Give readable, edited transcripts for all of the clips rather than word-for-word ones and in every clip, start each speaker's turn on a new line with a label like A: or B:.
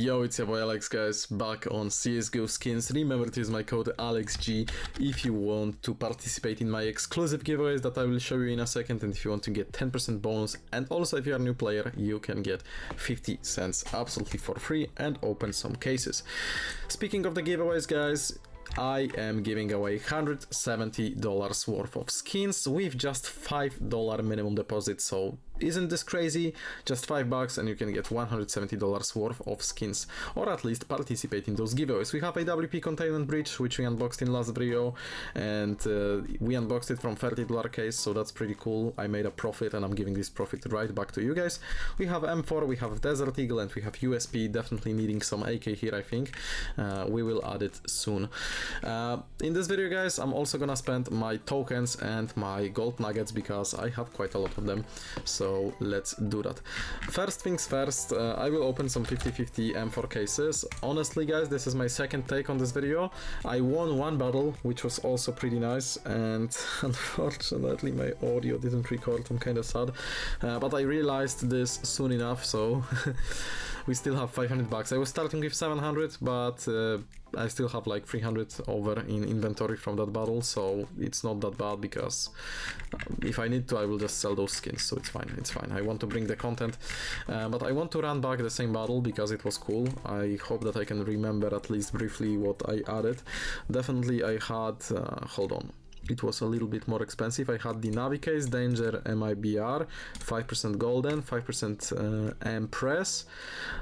A: Yo, it's your boy Alex, guys, back on Csgo-Skins. Remember to use my code Alexg if you want to participate in my exclusive giveaways that I will show you in a second, and if you want to get 10% bonus, and also if you're a new player, you can get 50 cents absolutely for free and open some cases. Speaking of the giveaways, guys, I am giving away $170 worth of skins with just $5 minimum deposit, so isn't this crazy? Just $5 and you can get $170 worth of skins, or at least participate in those giveaways. We have a WP Containment Breach, which we unboxed in last video, and we unboxed it from $30 case, so that's pretty cool. I made a profit and I'm giving this profit right back to you guys. We have M4, we have Desert Eagle, and we have USP, definitely needing some AK here, I think. We will add it soon. In this video, guys, I'm also gonna spend my tokens and my gold nuggets because I have quite a lot of them, so let's do that. First things first, I will open some 50-50 M4 cases. Honestly, guys, this is my second take on this video. I won one battle, which was also pretty nice, and unfortunately my audio didn't record. I'm kind of sad, but I realized this soon enough, so we still have $500. I was starting with 700, but I still have like 300 over in inventory from that battle, so it's not that bad, because if I need to, I will just sell those skins, so it's fine, it's fine. I want to bring the content, but I want to run back the same battle because it was cool. I hope that I can remember at least briefly what I added. Definitely I had, hold on, it was a little bit more expensive. I had the Navi case, Danger MIBR, 5% Golden, 5% Empress,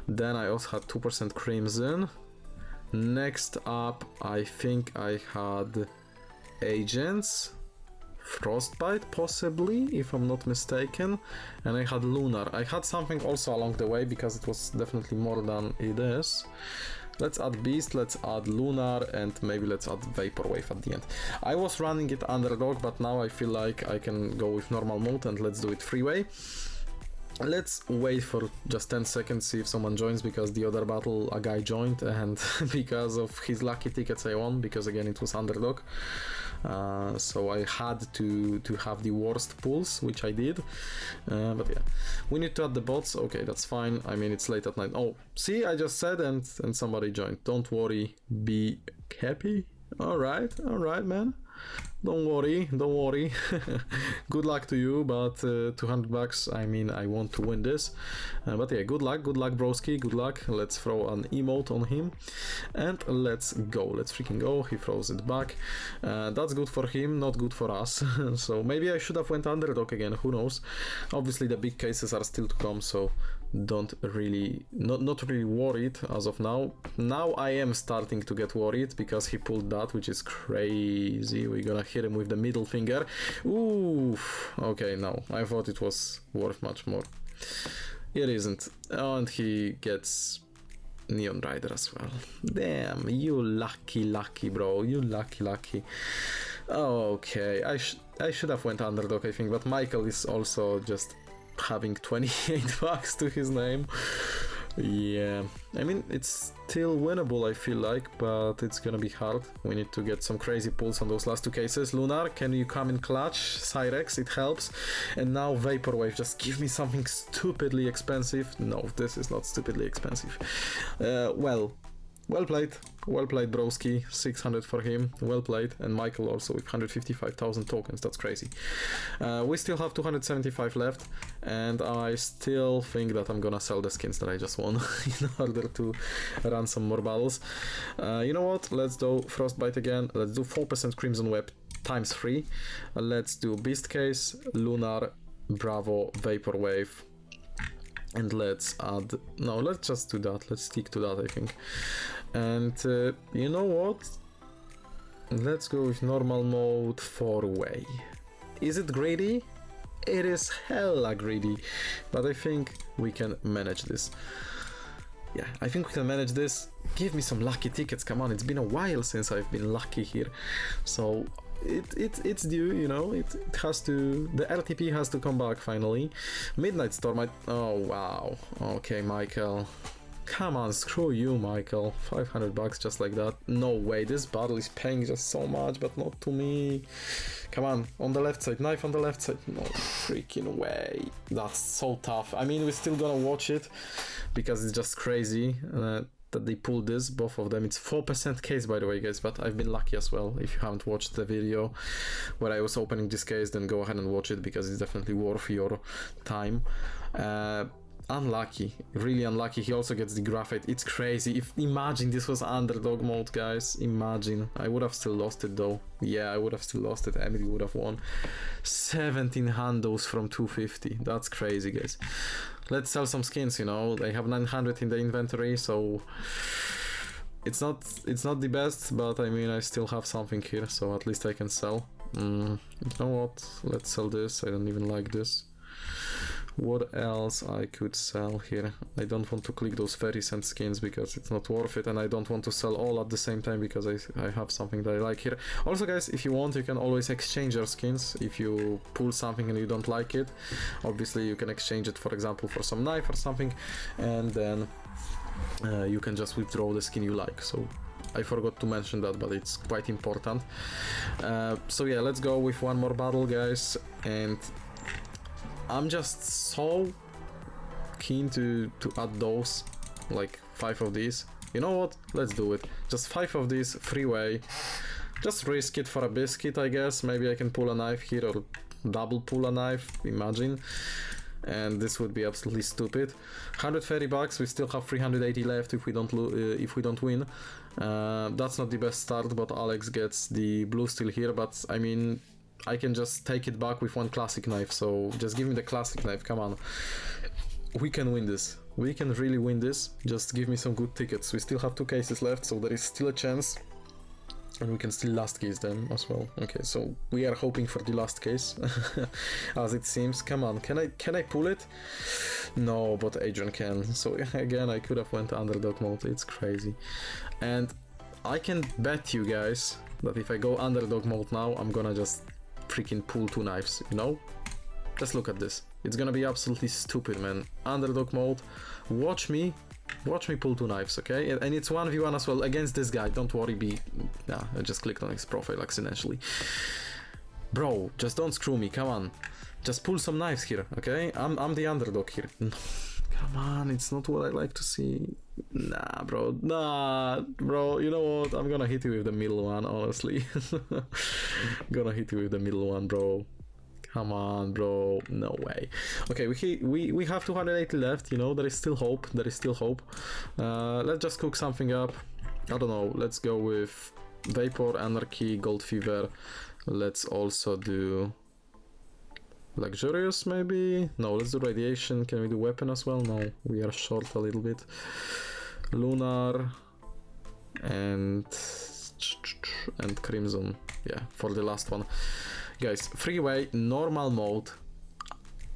A: then I also had 2% Crimson. Next up, I think I had Agents, Frostbite possibly, if I'm not mistaken, and I had Lunar. I had something also along the way because it was definitely more than it is. Let's add Beast, let's add Lunar, and maybe let's add Vaporwave at the end. I was running it Underdog, but now I feel like I can go with normal mode, and let's do it freeway. Let's wait for just 10 seconds, see if someone joins, because the other battle a guy joined, and because of his lucky tickets I won, because again it was Underdog. So I had to have the worst pulls, which I did. But yeah, we need to add the bots. Okay, that's fine. I mean, it's late at night. Oh, see, I just said, and somebody joined. Don't worry, be happy. All right, man. Don't worry, don't worry. Good luck to you, but $200, I mean, I want to win this. But yeah, good luck, broski, good luck. Let's throw an emote on him, and let's go. Let's freaking go. He throws it back. That's good for him, not good for us. So maybe I should have went Underdog again, who knows. Obviously the big cases are still to come, so don't really, not really worried as of now. Now I am starting to get worried because he pulled that, which is crazy. We're gonna hit him with the middle finger. Ooh, okay, no, I thought it was worth much more. It isn't. Oh, and he gets Neon Rider as well. Damn, you lucky bro, you lucky. Okay, I should have went Underdog, I think, but Michael is also just having $28 to his name. Yeah, I mean, it's still winnable, I feel like, but it's gonna be hard. We need to get some crazy pulls on those last two cases. Lunar, can you come in clutch? Cyrex, it helps. And now Vaporwave, just give me something stupidly expensive. No, this is not stupidly expensive. Well played, broski. 600 for him, well played. And Michael also with 155,000 tokens, that's crazy. We still have 275 left, and I still think that I'm gonna sell the skins that I just won in order to run some more battles. You know what, let's do Frostbite again. Let's do 4% Crimson Web times 3. Let's do Beast Case, Lunar, Bravo, Vaporwave. And let's add, no, let's just do that, let's stick to that, I think. And you know what, let's go with normal mode 4-way. Is it greedy? It is hella greedy, but I think we can manage this. Yeah, I think we can manage this. Give me some lucky tickets, come on, it's been a while since I've been lucky here. So it's due, you know, it has to, the RTP has to come back finally. Midnight Storm, oh wow, okay, Michael, Come on, screw you, Michael. 500 bucks just like that. No way, this battle is paying just so much, but not to me. Come on the left side, knife on the left side. No freaking way. That's so tough. I mean, we're still gonna watch it because it's just crazy that they pulled this, both of them. It's 4% case, by the way, guys, but I've been lucky as well. If you haven't watched the video where I was opening this case, then go ahead and watch it because it's definitely worth your time. Unlucky, really unlucky. He also gets the graphite. It's crazy. Imagine this was underdog mode, guys. Imagine. I would have still lost it though. Yeah, I would have still lost it. Emily would have won. 17 handles from 250. That's crazy, guys. Let's sell some skins, you know. I have 900 in the inventory, so it's not the best, but I mean, I still have something here, so at least I can sell. You know what? Let's sell this. I don't even like this. What else I could sell here? I don't want to click those 30-cent skins because it's not worth it, and I don't want to sell all at the same time because I have something that I like here. Also, guys, if you want, you can always exchange your skins. If you pull something and you don't like it, obviously you can exchange it, for example, for some knife or something, and then you can just withdraw the skin you like. So I forgot to mention that, but it's quite important. So yeah, let's go with one more battle, guys, and I'm just so keen to add those, like 5 of these. You know what? Let's do it. Just 5 of these, freeway. Just risk it for a biscuit, I guess. Maybe I can pull a knife here or double pull a knife, imagine. And this would be absolutely stupid. 130 bucks. We still have 380 left if we don't win. That's not the best start, but Alex gets the blue steel here. But I mean, I can just take it back with one classic knife, so just give me the classic knife, come on. We can win this. We can really win this. Just give me some good tickets. We still have 2 cases left, so there is still a chance. And we can still last case them as well. Okay, so we are hoping for the last case, as it seems. Come on, can I pull it? No, but Adrian can. So again, I could have went underdog mode. It's crazy. And I can bet you guys that if I go underdog mode now, I'm gonna just freaking pull 2 knives, you know? Just look at this. It's gonna be absolutely stupid, man. Underdog mode. Watch me pull 2 knives, okay? And it's 1v1 as well against this guy. Don't worry, I just clicked on his profile accidentally. Bro, just don't screw me, come on. Just pull some knives here, okay? I'm the underdog here. Come on, it's not what I like to see. Nah, bro, you know what? I'm gonna hit you with the middle one, honestly. Gonna hit you with the middle one, bro. Come on, bro, no way. Okay, we have 280 left, you know, there is still hope, let's just cook something up. I don't know, let's go with Vapor, Anarchy, Gold Fever. Let's also do Luxurious, maybe? No, let's do Radiation. Can we do Weapon as well? No, we are short a little bit. Lunar and Crimson, yeah, for the last one. Guys, freeway, normal mode.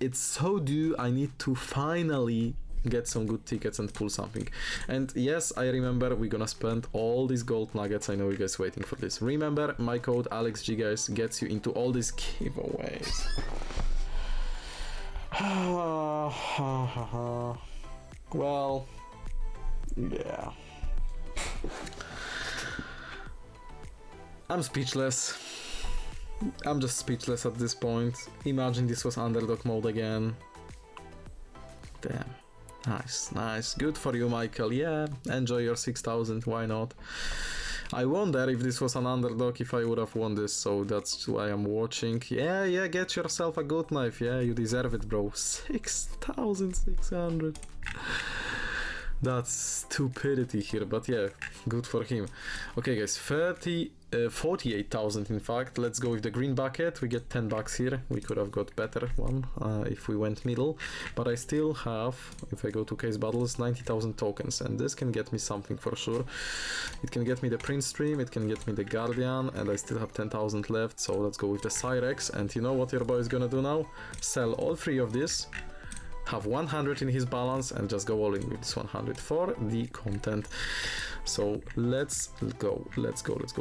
A: It's so due. I need to finally get some good tickets and pull something. And yes, I remember we're gonna spend all these gold nuggets. I know you guys waiting for this. Remember, my code Alexg, guys, gets you into all these giveaways. Well, yeah. I'm speechless. I'm just speechless at this point. Imagine this was underdog mode again. Damn. Nice. Good for you, Michael. Yeah, enjoy your 6,000. Why not? I wonder if this was an underdog, if I would have won this, so that's why I'm watching. Yeah, get yourself a good knife. Yeah, you deserve it, bro. 6,600. That's stupidity here, but yeah, good for him. Okay, guys, 48,000 in fact. Let's go with the green bucket. We get 10 bucks here. We could have got better one if we went middle, but I still have, if I go to case battles, 90,000 tokens, and this can get me something for sure. It can get me the Prince Stream, it can get me the Guardian, and I still have 10,000 left, so let's go with the Cyrex. And you know what your boy is gonna do now? Sell all 3 of these, have 100 in his balance, and just go all in with this 100 for the content. So let's go.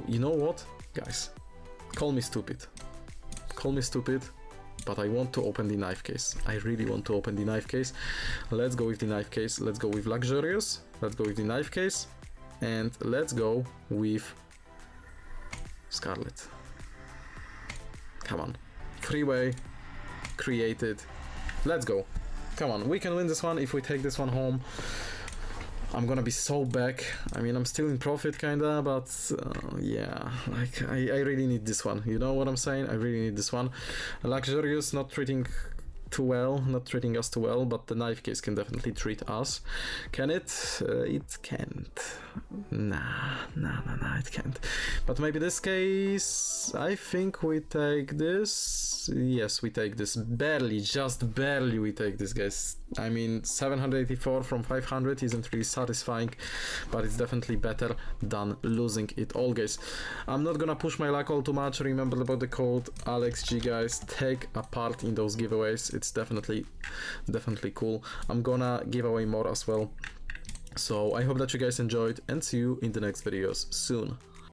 A: You know what, guys? Call me stupid, but I want to open the knife case. I really want to open the knife case. Let's go with the knife case. Let's go with Luxurious. let's go with the knife case, and let's go with Scarlet. Come on, freeway, created, let's go. Come on, we can win this one if we take this one home. I'm gonna be so back. I mean, I'm still in profit kinda, but yeah, like I really need this one. You know what I'm saying? I really need this one. Luxurious not treating too well, not treating us too well, but the knife case can definitely treat us. Can it? It can't. Nah, it can't. But maybe this case, I think we take this. Yes, we take this. Barely, just barely we take this, guys. I mean, 784 from 500 isn't really satisfying, but it's definitely better than losing it all, guys. I'm not gonna push my luck all too much. Remember about the code Alexg, guys. Take a part in those giveaways. It's definitely cool. I'm gonna give away more as well. So I hope that you guys enjoyed, and see you in the next videos soon.